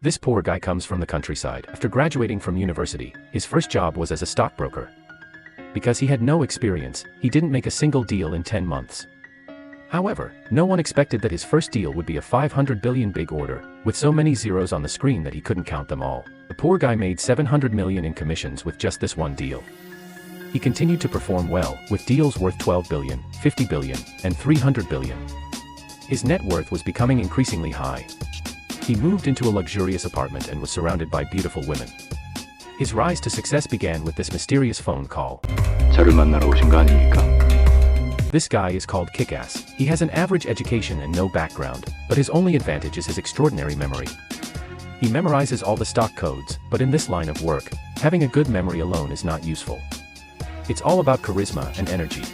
This poor guy comes from the countryside. After graduating from university, his first job was as a stockbroker. Because he had no experience, he didn't make a single deal in 10 months. However, no one expected that his first deal would be a 500 billion big order, with so many zeros on the screen that he couldn't count them all. The poor guy made 700 million in commissions with just this one deal. He continued to perform well, with deals worth 12 billion, 50 billion, and 300 billion. His net worth was becoming increasingly high. He moved into a luxurious apartment and was surrounded by beautiful women. His rise to success began with this mysterious phone call. 저를 만나러 오신 거 아닙니까? This guy is called Kick-Ass. He has an average education and no background, but his only advantage is his extraordinary memory. He memorizes all the stock codes, but in this line of work, having a good memory alone is not useful. It's all about charisma and energy.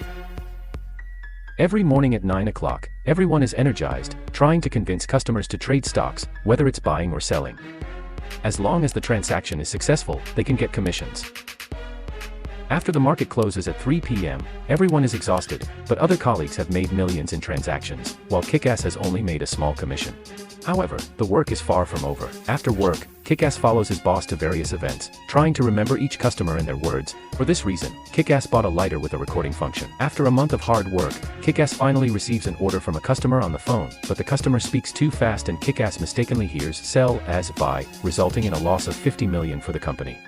Every morning at 9 o'clock, everyone is energized, trying to convince customers to trade stocks, whether it's buying or selling. As long as the transaction is successful, they can get commissions. After the market closes at 3 p.m., everyone is exhausted, but other colleagues have made millions in transactions, while Kick-Ass has only made a small commission. However, the work is far from over. After work, Kick-Ass follows his boss to various events, trying to remember each customer and their words. For this reason, Kick-Ass bought a lighter with a recording function. After a month of hard work, Kick-Ass finally receives an order from a customer on the phone, but the customer speaks too fast and Kick-Ass mistakenly hears sell as buy, resulting in a loss of 50 million for the company.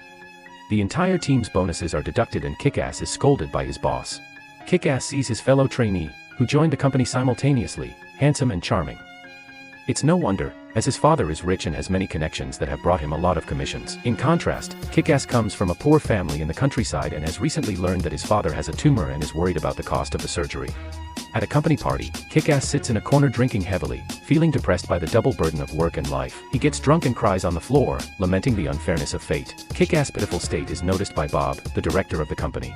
The entire team's bonuses are deducted and Kick-Ass is scolded by his boss. Kick-Ass sees his fellow trainee, who joined the company simultaneously, handsome and charming. It's no wonder, as his father is rich and has many connections that have brought him a lot of commissions. In contrast, Kick-Ass comes from a poor family in the countryside and has recently learned that his father has a tumor and is worried about the cost of the surgery. At a company party, Kick-Ass sits in a corner drinking heavily, feeling depressed by the double burden of work and life. He gets drunk and cries on the floor, lamenting the unfairness of fate. Kick-Ass' pitiful state is noticed by Bob, the director of the company.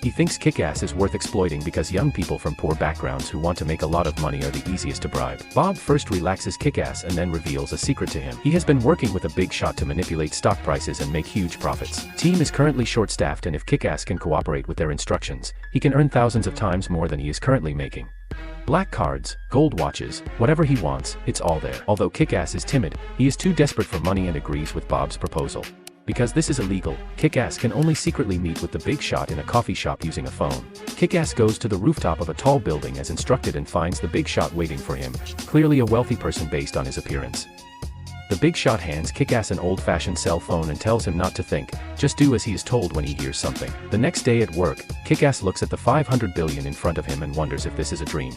He thinks Kick-Ass is worth exploiting because young people from poor backgrounds who want to make a lot of money are the easiest to bribe. Bob first relaxes Kick-Ass and then reveals a secret to him. He has been working with a big shot to manipulate stock prices and make huge profits. Team is currently short-staffed and if Kick-Ass can cooperate with their instructions, he can earn thousands of times more than he is currently making. Black cards, gold watches, whatever he wants, it's all there. Although Kick-Ass is timid, he is too desperate for money and agrees with Bob's proposal. Because this is illegal, Kick-Ass can only secretly meet with the big shot in a coffee shop using a phone. Kick-Ass goes to the rooftop of a tall building as instructed and finds the big shot waiting for him, clearly a wealthy person based on his appearance. The big shot hands Kick-Ass an old-fashioned cell phone and tells him not to think, just do as he is told when he hears something. The next day at work, Kick-Ass looks at the 500 billion in front of him and wonders if this is a dream.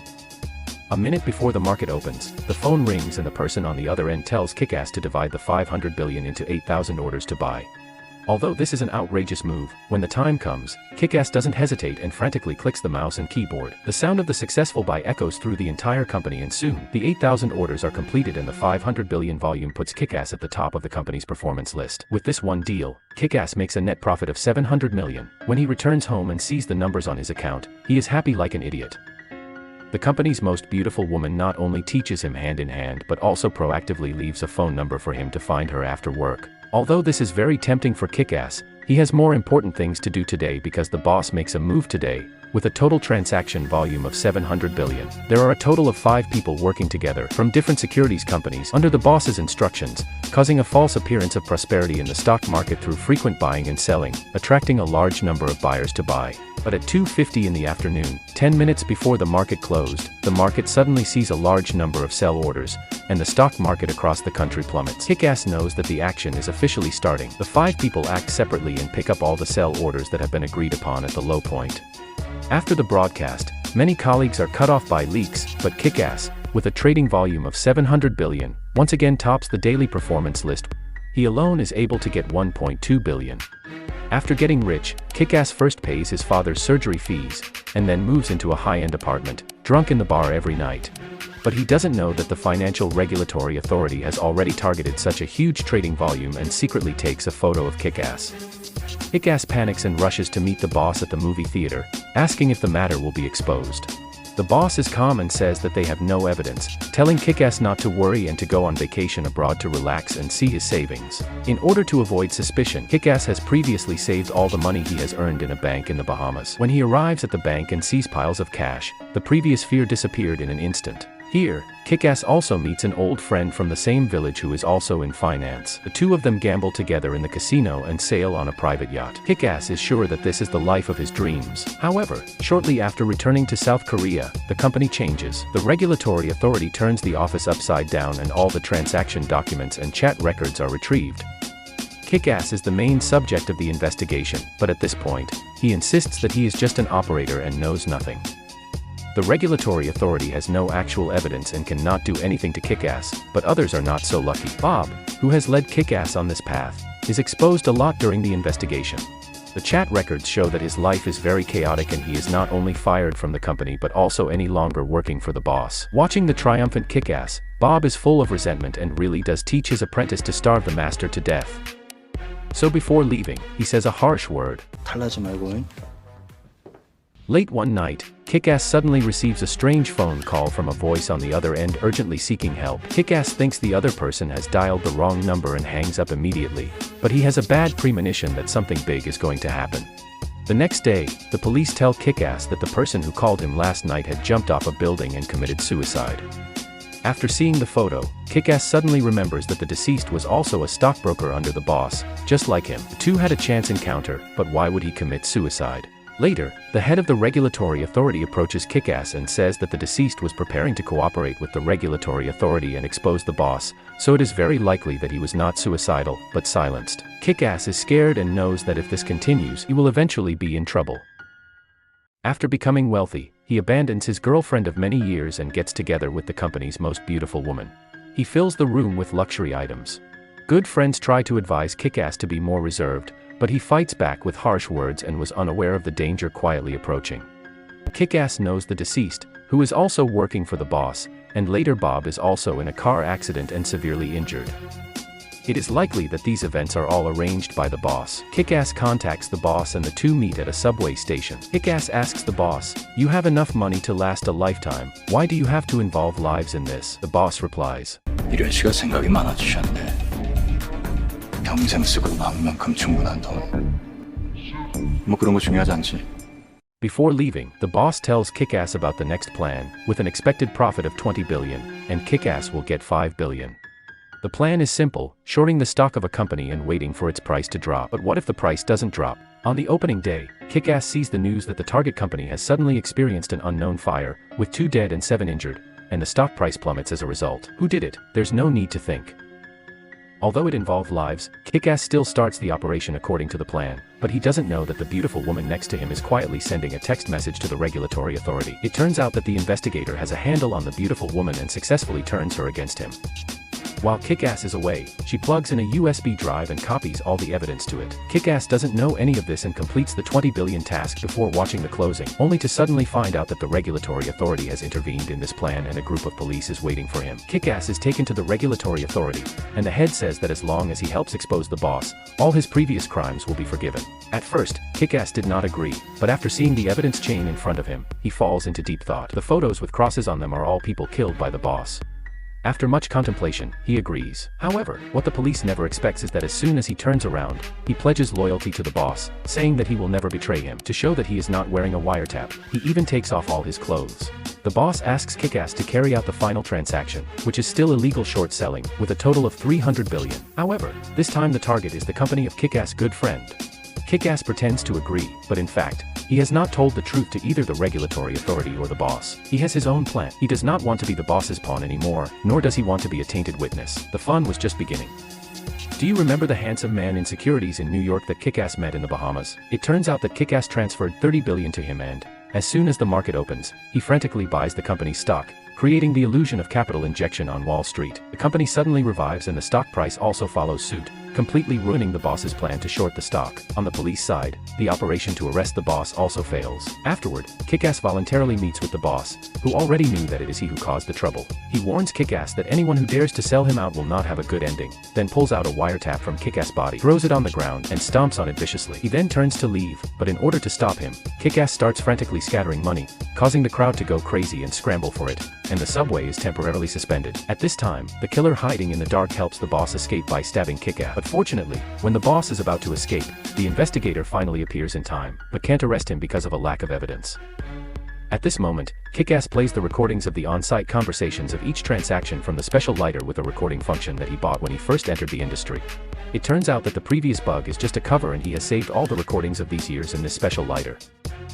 A minute before the market opens, the phone rings and the person on the other end tells Kick-Ass to divide the 500 billion into 8,000 orders to buy. Although this is an outrageous move, when the time comes, Kick-Ass doesn't hesitate and frantically clicks the mouse and keyboard. The sound of the successful buy echoes through the entire company and soon, the 8,000 orders are completed and the 500 billion volume puts Kick-Ass at the top of the company's performance list. With this one deal, Kick-Ass makes a net profit of 700 million. When he returns home and sees the numbers on his account, he is happy like an idiot. The company's most beautiful woman not only teaches him hand in hand but also proactively leaves a phone number for him to find her after work. Although this is very tempting for Kick-Ass, he has more important things to do today because the boss makes a move today, with a total transaction volume of 700 billion. There are a total of 5 people working together from different securities companies under the boss's instructions, causing a false appearance of prosperity in the stock market through frequent buying and selling, attracting a large number of buyers to buy. But at 2:50 in the afternoon, 10 minutes before the market closed, the market suddenly sees a large number of sell orders, and the stock market across the country plummets. Kick-Ass knows that the action is officially starting. The 5 people act separately and pick up all the sell orders that have been agreed upon at the low point. After the broadcast, many colleagues are cut off by leaks, but Kick-Ass, with a trading volume of 700 billion, once again tops the daily performance list. He alone is able to get 1.2 billion. After getting rich, Kick-Ass first pays his father's surgery fees, and then moves into a high-end apartment, drunk in the bar every night. But he doesn't know that the Financial Regulatory Authority has already targeted such a huge trading volume and secretly takes a photo of Kick-Ass. Kick-Ass panics and rushes to meet the boss at the movie theater, asking if the matter will be exposed. The boss is calm and says that they have no evidence, telling Kick-Ass not to worry and to go on vacation abroad to relax and see his savings. In order to avoid suspicion, Kick-Ass has previously saved all the money he has earned in a bank in the Bahamas. When he arrives at the bank and sees piles of cash, the previous fear disappeared in an instant. Here, Kick-Ass also meets an old friend from the same village who is also in finance. The two of them gamble together in the casino and sail on a private yacht. Kick-Ass is sure that this is the life of his dreams. However, shortly after returning to South Korea, the company changes. The regulatory authority turns the office upside down and all the transaction documents and chat records are retrieved. Kick-Ass is the main subject of the investigation, but at this point, he insists that he is just an operator and knows nothing. The regulatory authority has no actual evidence and cannot do anything to Kick-Ass, but others are not so lucky. Bob, who has led Kick-Ass on this path, is exposed a lot during the investigation. The chat records show that his life is very chaotic and he is not only fired from the company but also any longer working for the boss. Watching the triumphant Kick-Ass, Bob is full of resentment and really does teach his apprentice to starve the master to death. So before leaving, he says a harsh word. 탈나지 말고. Late one night, Kick-Ass suddenly receives a strange phone call from a voice on the other end urgently seeking help. Kick-Ass thinks the other person has dialed the wrong number and hangs up immediately, but he has a bad premonition that something big is going to happen. The next day, the police tell Kick-Ass that the person who called him last night had jumped off a building and committed suicide. After seeing the photo, Kick-Ass suddenly remembers that the deceased was also a stockbroker under the boss, just like him. The two had a chance encounter, but why would he commit suicide? Later, the head of the regulatory authority approaches Kick-Ass and says that the deceased was preparing to cooperate with the regulatory authority and expose the boss, so it is very likely that he was not suicidal, but silenced. Kick-Ass is scared and knows that if this continues, he will eventually be in trouble. After becoming wealthy, he abandons his girlfriend of many years and gets together with the company's most beautiful woman. He fills the room with luxury items. Good friends try to advise Kick-Ass to be more reserved, but he fights back with harsh words and was unaware of the danger quietly approaching. Kick-Ass knows the deceased, who is also working for the boss, and later Bob is also in a car accident and severely injured. It is likely that these events are all arranged by the boss. Kick-Ass contacts the boss and the two meet at a subway station. Kick-Ass asks the boss, "You have enough money to last a lifetime, why do you have to involve lives in this?" The boss replies, 이런 씨가 생각이 많아지셨네. 평생 쓰고 남을 만큼 충분한 돈. 뭐 그런 거 중요하지 않지. Before leaving, the boss tells Kick-Ass about the next plan, with an expected profit of 20 billion, and Kick-Ass will get 5 billion. The plan is simple, shorting the stock of a company and waiting for its price to drop. But what if the price doesn't drop? On the opening day, Kick-Ass sees the news that the target company has suddenly experienced an unknown fire, with 2 dead and 7 injured, and the stock price plummets as a result. Who did it? There's no need to think. Although it involved lives, Kick-Ass still starts the operation according to the plan, but he doesn't know that the beautiful woman next to him is quietly sending a text message to the regulatory authority. It turns out that the investigator has a handle on the beautiful woman and successfully turns her against him. While Kick-Ass is away, she plugs in a USB drive and copies all the evidence to it. Kick-Ass doesn't know any of this and completes the 20 billion task before watching the closing, only to suddenly find out that the regulatory authority has intervened in this plan and a group of police is waiting for him. Kick-Ass is taken to the regulatory authority, and the head says that as long as he helps expose the boss, all his previous crimes will be forgiven. At first, Kick-Ass did not agree, but after seeing the evidence chain in front of him, he falls into deep thought. The photos with crosses on them are all people killed by the boss. After much contemplation, he agrees. However, what the police never expects is that as soon as he turns around, he pledges loyalty to the boss, saying that he will never betray him. To show that he is not wearing a wiretap, he even takes off all his clothes. The boss asks Kick-Ass to carry out the final transaction, which is still illegal short selling, with a total of 300 billion. However, this time the target is the company of Kick-Ass' good friend. Kick-Ass pretends to agree, but in fact, he has not told the truth to either the regulatory authority or the boss. He has his own plan. He does not want to be the boss's pawn anymore, nor does he want to be a tainted witness. The fun was just beginning. Do you remember the handsome man in securities in New York that Kick-Ass met in the Bahamas? It turns out that Kick-Ass transferred 30 billion to him and, as soon as the market opens, he frantically buys the company's stock, creating the illusion of capital injection on Wall Street. The company suddenly revives and the stock price also follows suit, completely ruining the boss's plan to short the stock. On the police side, the operation to arrest the boss also fails. Afterward, Kick-Ass voluntarily meets with the boss, who already knew that it is he who caused the trouble. He warns Kick-Ass that anyone who dares to sell him out will not have a good ending, then pulls out a wiretap from Kick-Ass' body, throws it on the ground, and stomps on it viciously. He then turns to leave, but in order to stop him, Kick-Ass starts frantically scattering money, causing the crowd to go crazy and scramble for it, and the subway is temporarily suspended. At this time, the killer hiding in the dark helps the boss escape by stabbing Kick-Ass. But fortunately, when the boss is about to escape, the investigator finally appears in time, but can't arrest him because of a lack of evidence. At this moment, Kick-Ass plays the recordings of the on-site conversations of each transaction from the special lighter with a recording function that he bought when he first entered the industry. It turns out that the previous bug is just a cover and he has saved all the recordings of these years in this special lighter.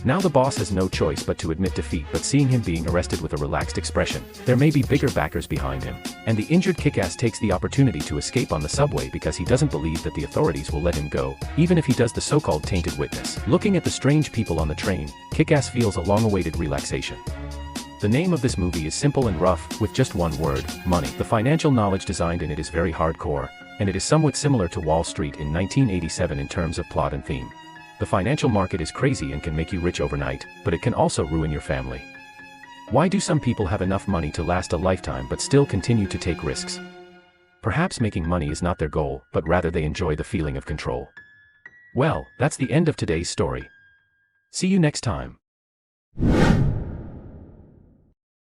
Now the boss has no choice but to admit defeat, but seeing him being arrested with a relaxed expression, there may be bigger backers behind him, and the injured Kick-Ass takes the opportunity to escape on the subway because he doesn't believe that the authorities will let him go, even if he does the so-called tainted witness. Looking at the strange people on the train, Kick-Ass feels a long-awaited relaxation. The name of this movie is simple and rough, with just one word: money. The financial knowledge designed in it is very hardcore, and it is somewhat similar to Wall Street in 1987 in terms of plot and theme. The financial market is crazy and can make you rich overnight, but it can also ruin your family. Why do some people have enough money to last a lifetime but still continue to take risks? Perhaps making money is not their goal, but rather they enjoy the feeling of control. Well, that's the end of today's story. See you next time.